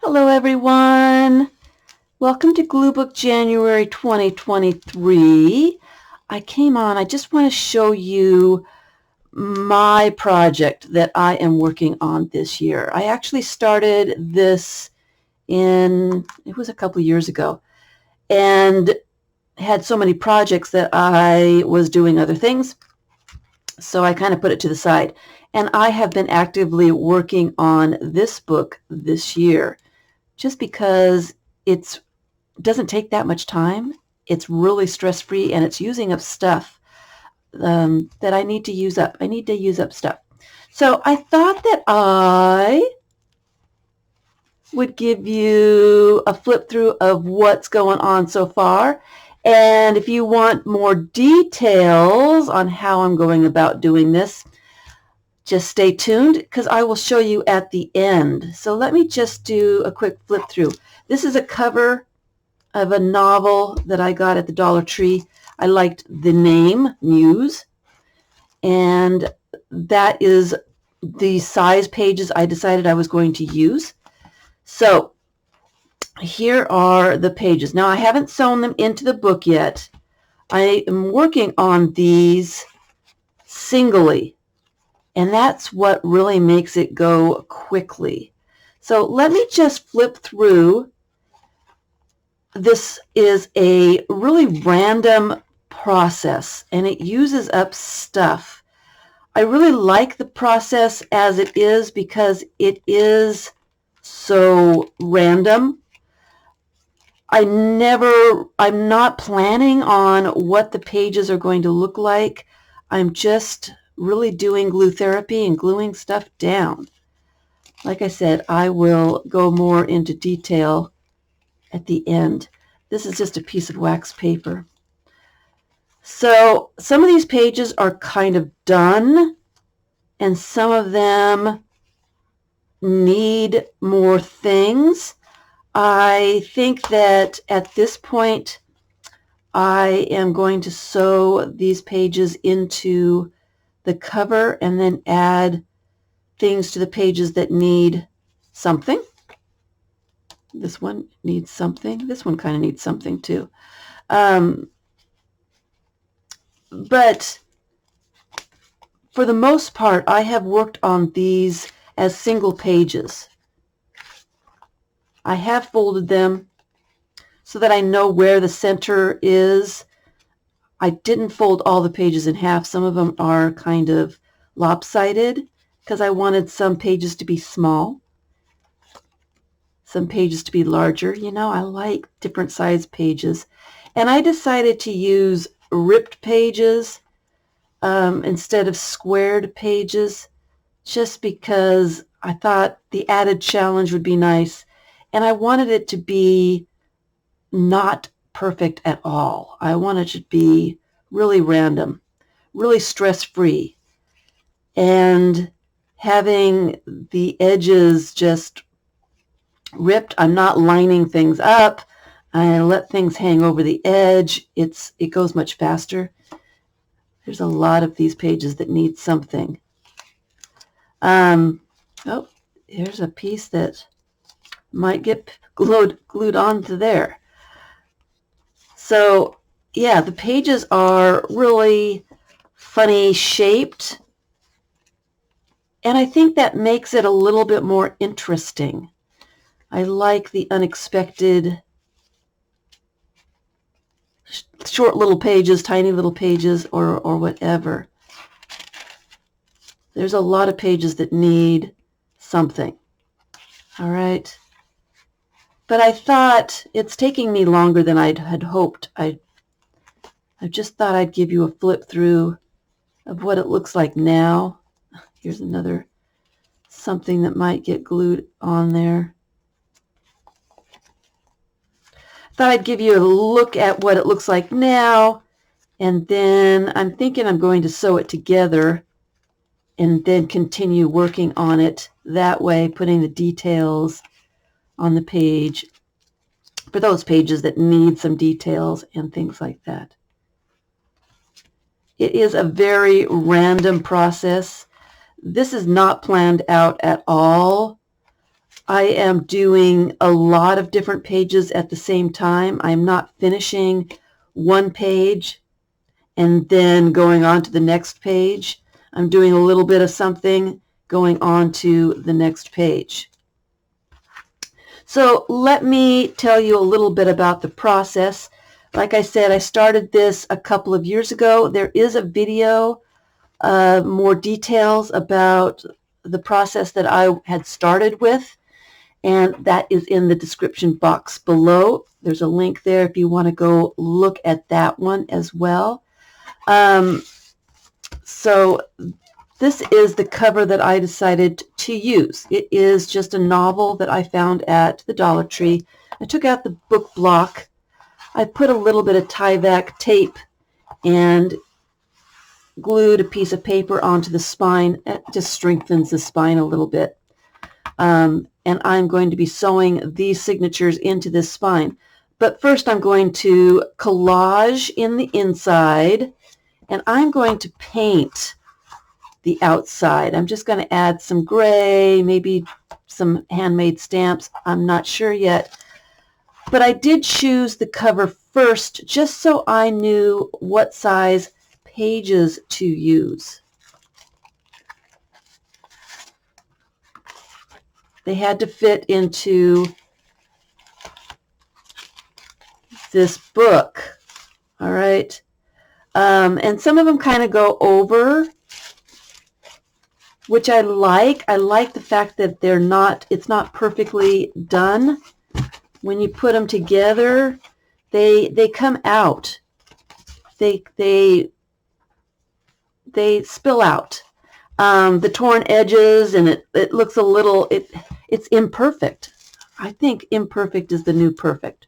Hello everyone. Welcome to Gluebook January 2023. I just want to show you my project that I am working on this year. I actually started this it was a couple years ago, and had so many projects that I was doing other things, so I kind of put it to the side. And I have been actively working on this book this year, just because it doesn't take that much time. It's really stress-free, and it's using up stuff that I need to use up. I need to use up stuff. So I thought that I would give you a flip through of what's going on so far. And if you want more details on how I'm going about doing this, just stay tuned, because I will show you at the end. So let me just do a quick flip through. This is a cover of a novel that I got at the Dollar Tree. I liked the name, Muse, and that is the size pages I decided I was going to use. So here are the pages. Now, I haven't sewn them into the book yet. I am working on these singly, and that's what really makes it go quickly. So let me just flip through. This is a really random process, and it uses up stuff. I really like the process as it is because it is so random. I'm not planning on what the pages are going to look like. I'm just really doing glue therapy and gluing stuff down. Like I said, I will go more into detail at the end. This is just a piece of wax paper. So some of these pages are kind of done, and some of them need more things. I think that at this point I am going to sew these pages into the cover and then add things to the pages that need something. This one needs something. This one kind of needs something too. But for the most part, I have worked on these as single pages. I have folded them so that I know where the center is. I didn't fold all the pages in half. Some of them are kind of lopsided because I wanted some pages to be small, some pages to be larger. You know, I like different size pages. And I decided to use ripped pages instead of squared pages, just because I thought the added challenge would be nice. And I wanted it to be not perfect at all. I wanted it to be really random, really stress-free, and having the edges just ripped. I'm not lining things up. I let things hang over the edge. It goes much faster. There's a lot of these pages that need something. Oh, here's a piece that might get glued onto there. So yeah, the pages are really funny shaped, and I think that makes it a little bit more interesting. I like the unexpected short little pages, tiny little pages, or whatever. There's a lot of pages that need something. All right. But I thought it's taking me longer than I had hoped. I just thought I'd give you a flip through of what it looks like now. Here's another something that might get glued on there. Thought I'd give you a look at what it looks like now, and then I'm thinking I'm going to sew it together and then continue working on it that way, putting the details on the page for those pages that need some details and things like that. It is a very random process. This is not planned out at all. I am doing a lot of different pages at the same time. I'm not finishing one page and then going on to the next page. I'm doing a little bit of something, going on to the next page. So let me tell you a little bit about the process. Like I said, I started this a couple of years ago. There is a video, more details about the process that I had started with, and that is in the description box below. There's a link there if you want to go look at that one as well. So this is the cover that I decided to use. It is just a novel that I found at the Dollar Tree. I took out the book block. I put a little bit of Tyvek tape and glued a piece of paper onto the spine. It just strengthens the spine a little bit. And I'm going to be sewing these signatures into this spine. But first I'm going to collage in the inside, and I'm going to paint the outside. I'm just going to add some gray, maybe some handmade stamps. I'm not sure yet. But I did choose the cover first just so I knew what size pages to use. They had to fit into this book. All right. And some of them kind of go over, which I like. I like the fact that it's not perfectly done. When you put them together, they come out. They spill out. The torn edges, and it looks a little, it's imperfect. I think imperfect is the new perfect.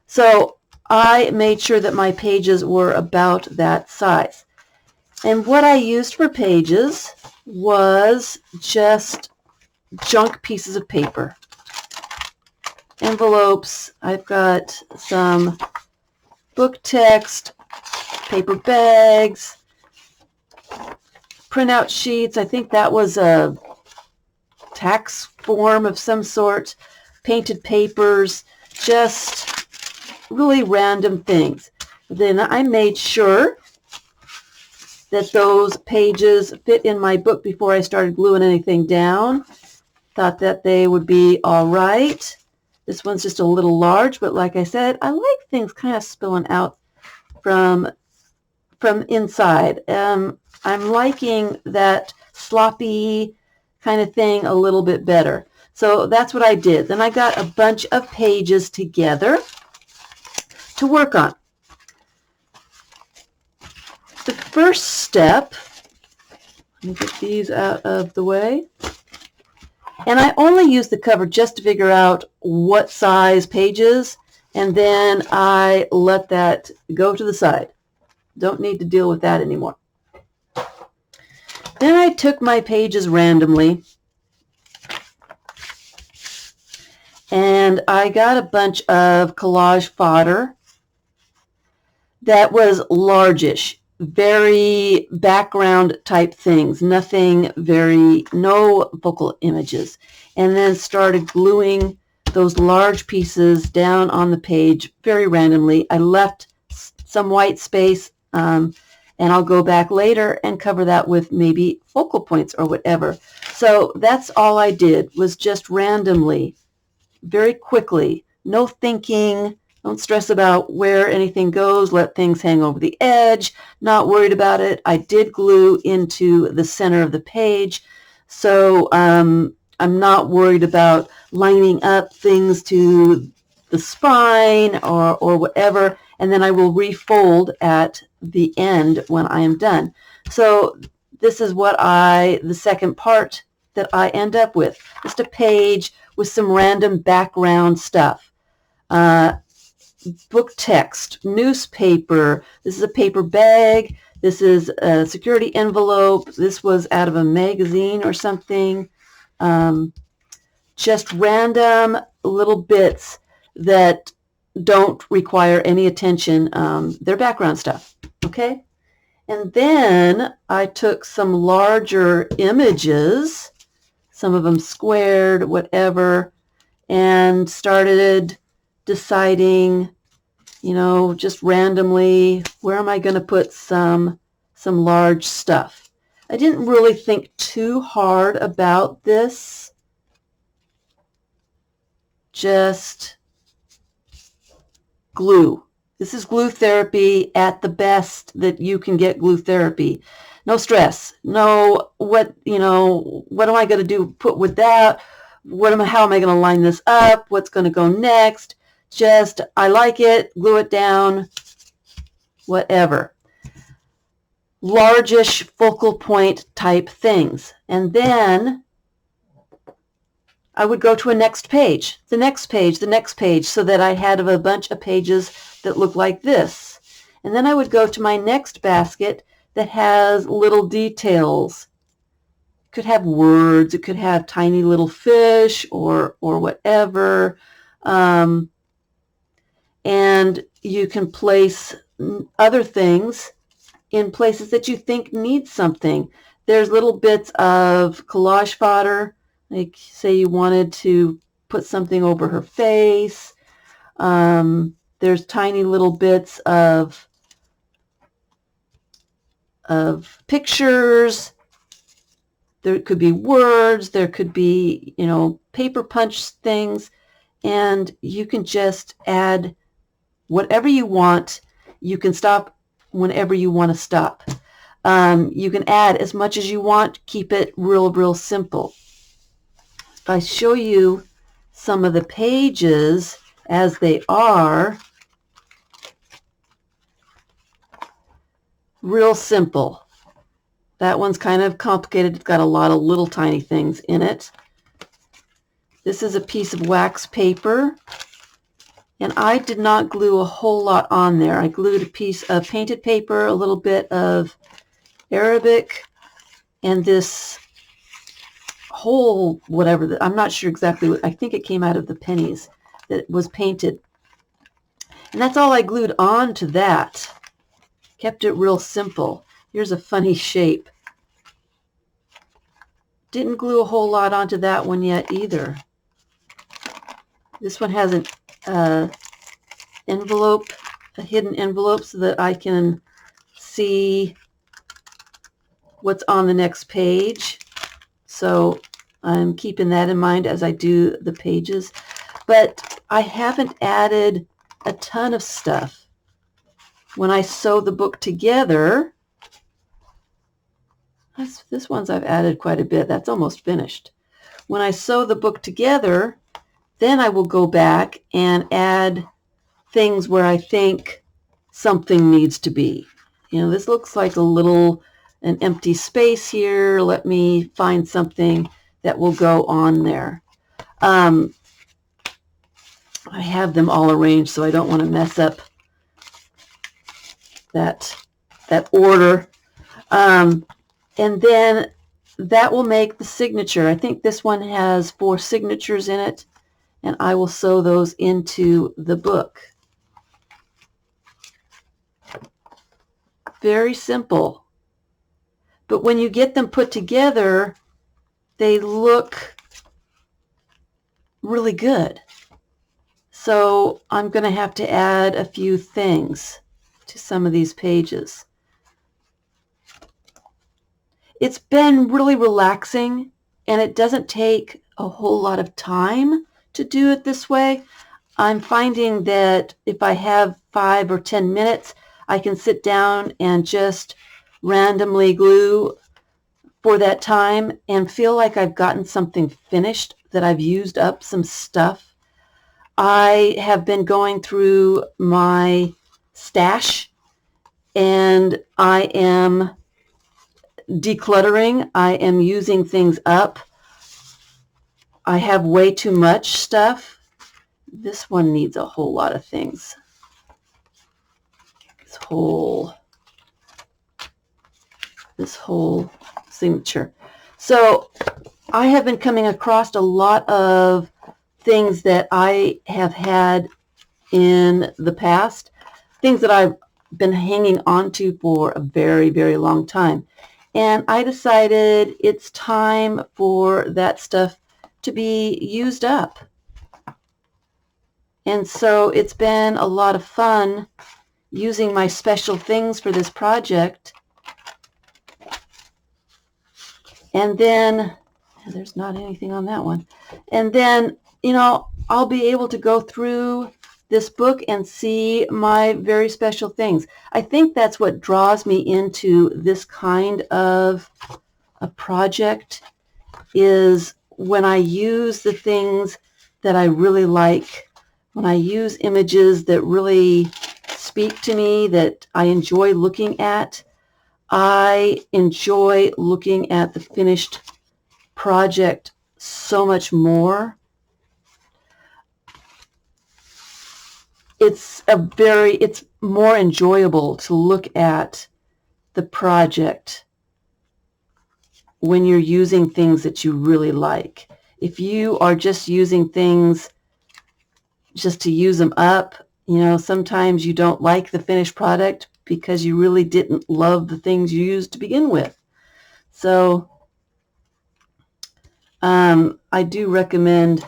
So I made sure that my pages were about that size. And what I used for pages was just junk pieces of paper. Envelopes. I've got some book text, paper bags, printout sheets. I think that was a tax form of some sort, painted papers, just really random things. Then I made sure that those pages fit in my book before I started gluing anything down. Thought that they would be all right. This one's just a little large, but like I said, I like things kind of spilling out from inside. I'm liking that sloppy kind of thing a little bit better. So that's what I did. Then I got a bunch of pages together to work on. The first step, let me get these out of the way. And I only use the cover just to figure out what size pages, and then I let that go to the side. Don't need to deal with that anymore. Then I took my pages randomly, and I got a bunch of collage fodder that was largish, very background type things, no focal images, and then started gluing those large pieces down on the page very randomly. I left some white space, and I'll go back later and cover that with maybe focal points or whatever. So that's all I did, was just randomly, very quickly, no thinking. Don't stress about where anything goes. Let things hang over the edge. Not worried about it. I did glue into the center of the page, so I'm not worried about lining up things to the spine or whatever, and then I will refold at the end when I am done. So this is the second part that I end up with. Just a page with some random background stuff. Book text, newspaper. This is a paper bag. This is a security envelope. This was out of a magazine or something. Just random little bits that don't require any attention. They're background stuff. Okay? And then I took some larger images, some of them squared, whatever, and started deciding, you know, just randomly, where am I going to put some large stuff. I didn't really think too hard about this. Just glue. This is glue therapy at the best that you can get glue therapy. No stress. No, what am I going to do? Put with that? How am I going to line this up? What's going to go next? Just, I like it, glue it down, whatever. Largish focal point type things. And then I would go to a next page, the next page, the next page, so that I had a bunch of pages that look like this. And then I would go to my next basket that has little details. It could have words, it could have tiny little fish or whatever. And you can place other things in places that you think need something. There's little bits of collage fodder. Like, say you wanted to put something over her face. There's tiny little bits of pictures. There could be words. There could be, paper punch things. And you can just add whatever you want. You can stop whenever you want to stop. You can add as much as you want. Keep it real simple. If I show you some of the pages as they are, real simple. That one's kind of complicated. It's got a lot of little tiny things in it. This is a piece of wax paper, and I did not glue a whole lot on there. I glued a piece of painted paper, a little bit of Arabic, and this whole whatever, I'm not sure exactly what, I think it came out of the pennies that was painted. And that's all I glued on to that. Kept it real simple. Here's a funny shape. Didn't glue a whole lot onto that one yet either. This one has an envelope, a hidden envelope, so that I can see what's on the next page. So I'm keeping that in mind as I do the pages. But I haven't added a ton of stuff. When I sew the book together, this one's I've added quite a bit. That's almost finished. When I sew the book together, then I will go back and add things where I think something needs to be. This looks like an empty space here. Let me find something that will go on there. I have them all arranged, so I don't want to mess up that order. And then that will make the signature. I think this one has 4 signatures in it, and I will sew those into the book. Very simple. But when you get them put together, they look really good. So I'm going to have to add a few things to some of these pages. It's been really relaxing, and it doesn't take a whole lot of time to do it this way. I'm finding that if I have 5 or 10 minutes, I can sit down and just randomly glue for that time and feel like I've gotten something finished, that I've used up some stuff. I have been going through my stash, and I am decluttering. I am using things up. I have way too much stuff. This one needs a whole lot of things. This whole signature. So I have been coming across a lot of things that I have had in the past, things that I've been hanging on to for a very long time. And I decided it's time for that stuff to be used up. And so it's been a lot of fun using my special things for this project. And then, there's not anything on that one. And then, you know, I'll be able to go through this book and see my very special things. I think that's what draws me into this kind of a project, is when I use the things that I really like, when I use images that really speak to me, that I enjoy looking at. I enjoy looking at the finished project so much more. It's more enjoyable to look at the project when you're using things that you really like. If you are just using things just to use them up, you know, sometimes you don't like the finished product because you really didn't love the things you used to begin with. So I do recommend,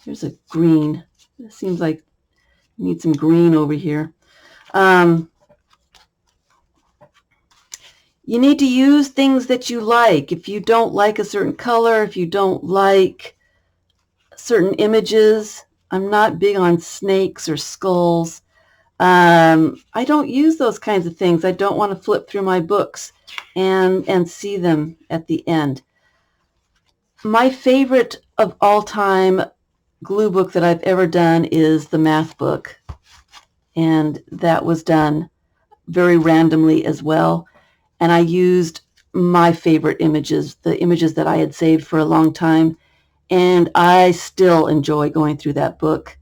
here's a green. It seems like I need some green over here. You need to use things that you like. If you don't like a certain color, if you don't like certain images, I'm not big on snakes or skulls. I don't use those kinds of things. I don't want to flip through my books and see them at the end. My favorite of all time glue book that I've ever done is the math book. And that was done very randomly as well. And I used my favorite images, the images that I had saved for a long time. And I still enjoy going through that book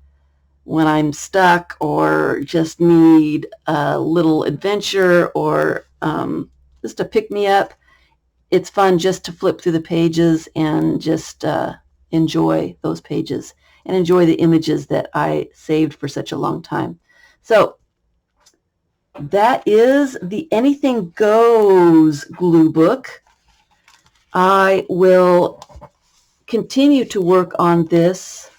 when I'm stuck or just need a little adventure or just a pick-me-up. It's fun just to flip through the pages and just enjoy those pages and enjoy the images that I saved for such a long time. So that is the Anything Goes glue book. I will continue to work on this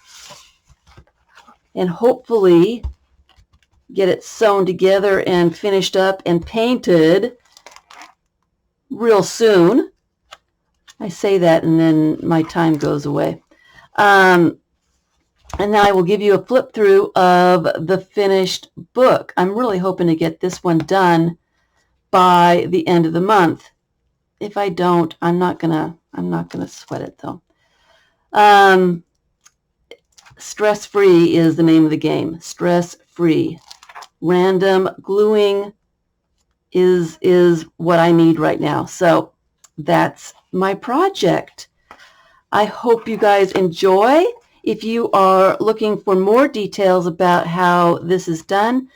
and hopefully get it sewn together and finished up and painted real soon. I say that and then my time goes away. And then I will give you a flip through of the finished book. I'm really hoping to get this one done by the end of the month. If I don't, I'm not gonna sweat it though. Stress-free is the name of the game. Stress-free. Random gluing is what I need right now. So that's my project. I hope you guys enjoy. If you are looking for more details about how this is done,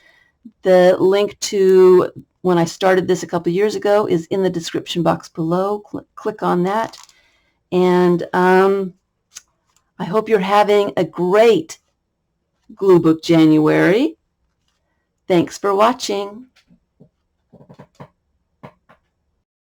the link to when I started this a couple years ago is in the description box below. Click on that. And I hope you're having a great Glue Book January. Thanks for watching.